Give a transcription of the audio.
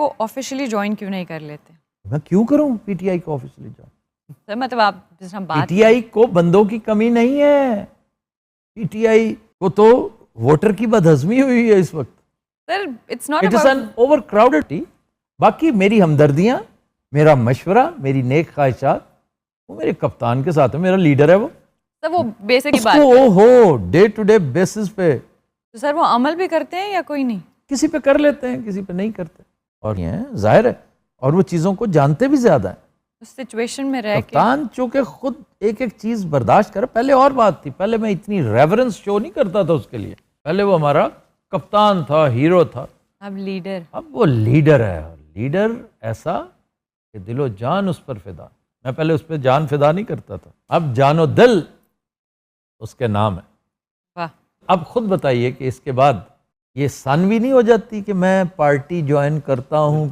को officially join क्यों नहीं कर लेते? मैं क्यों करूं पीटीआई को ऑफिशियली ज्वाइन? सर मतलब आप जिस हम बात पीटीआई को बंदों की कमी नहीं है, पीटीआई को तो वोटर की बदहजमी हुई है इस वक्त। Sir it's not it is an over crowded. बाकी मेरी हमदर्दियां, मेरा मशवरा, मेरी नेक ख्वाहिशात वो मेरे कप्तान के साथ है, मेरा लीडर है वो। सर वो बेसिक की बात उसको हो डे टू डे बेसिस पे तो सर वो अमल भी करते हैं या कोई नहीं? किसी पे कर लेते हैं, किसी पे नहीं करते, और ये है जाहिर है, और वो चीज़ों को जानते भी ज़्यादा हैं। उस सिचुएशन में रह के कप्तान चूंकि खुद एक एक चीज़ बर्दाश्त करे। पहले और बात थी, पहले मैं इतनी रेवरेंस शो नहीं करता था उसके लिए, पहले वो हमारा कप्तान था, हीरो था। अब लीडर, अब वो लीडर है, लीडर ऐसा कि दिलो जान उस पर फिदा। मैं पहले उस पर जान फिदा नहीं करता था, अब जानो दिल उसके नाम है। वाह। अब खुद बताइए कि इसके बाद ये सानवी नहीं हो जाती कि मैं पार्टी ज्वाइन करता हूं कि